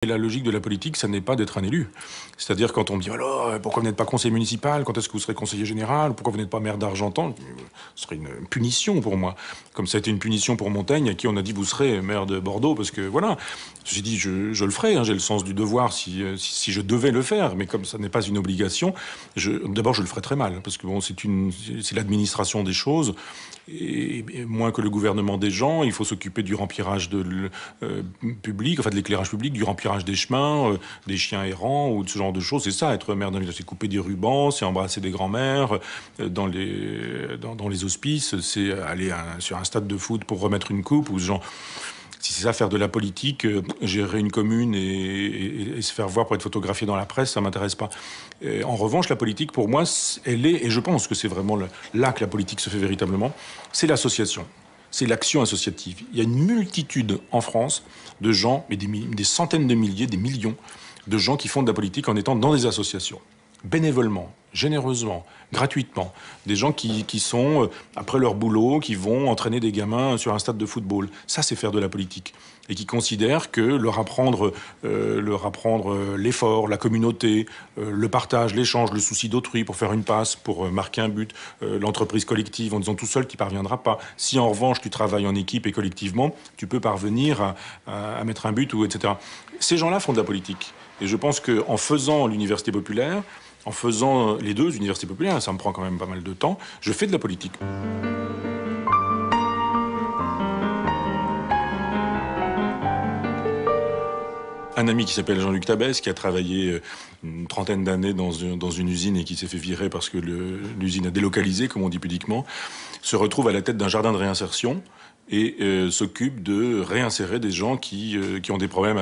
Et la logique de la politique, ça n'est pas d'être un élu. C'est-à-dire quand on me dit alors pourquoi vous n'êtes pas conseiller municipal, quand est-ce que vous serez conseiller général, pourquoi vous n'êtes pas maire d'Argentan, ce serait une punition pour moi. Comme ça a été une punition pour Montaigne, à qui on a dit vous serez maire de Bordeaux, parce que voilà. J'ai dit je le ferai, hein, j'ai le sens du devoir si je devais le faire, mais comme ça n'est pas une obligation, d'abord je le ferai très mal, parce que bon c'est l'administration des choses, et moins que le gouvernement des gens, il faut s'occuper du remplissage public, enfin de l'éclairage public, du remplissage des chemins, des chiens errants ou de ce genre de choses. C'est ça, être maire d'un village, c'est couper des rubans, c'est embrasser des grands-mères dans les hospices, c'est aller sur un stade de foot pour remettre une coupe ou ce genre. Si c'est ça, faire de la politique, gérer une commune et se faire voir pour être photographié dans la presse, ça m'intéresse pas. En revanche, la politique, pour moi, elle est, et je pense que c'est vraiment là que la politique se fait véritablement, c'est l'association. C'est l'action associative. Il y a une multitude en France de gens, mais des centaines de milliers, des millions de gens qui font de la politique en étant dans des associations. Bénévolement, généreusement, gratuitement. Des gens qui sont, après leur boulot, qui vont entraîner des gamins sur un stade de football. Ça, c'est faire de la politique. Et qui considèrent que leur apprendre l'effort, la communauté, le partage, l'échange, le souci d'autrui pour faire une passe, pour marquer un but, l'entreprise collective, en disant tout seul, tu n'y parviendras pas. Si en revanche, tu travailles en équipe et collectivement, tu peux parvenir à mettre un but, ou etc. Ces gens-là font de la politique. Et je pense qu'en faisant l'université populaire, en faisant les deux universités populaires, ça me prend quand même pas mal de temps, je fais de la politique. Un ami qui s'appelle Jean-Luc Tabès, qui a travaillé une trentaine d'années dans une usine et qui s'est fait virer parce que l'usine a délocalisé, comme on dit pudiquement, se retrouve à la tête d'un jardin de réinsertion et s'occupe de réinsérer des gens qui ont des problèmes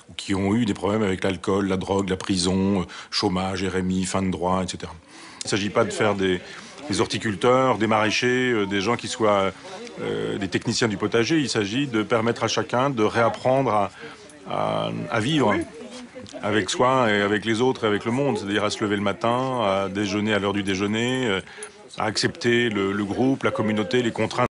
ou qui ont eu des problèmes avec l'alcool, la drogue, la prison, chômage, RMI, fin de droit, etc. Il ne s'agit pas de faire des horticulteurs, des maraîchers, des gens qui soient des techniciens du potager. Il s'agit de permettre à chacun de réapprendre à vivre avec soi et avec les autres et avec le monde, c'est-à-dire à se lever le matin, à déjeuner à l'heure du déjeuner, à accepter le groupe, la communauté, les contraintes.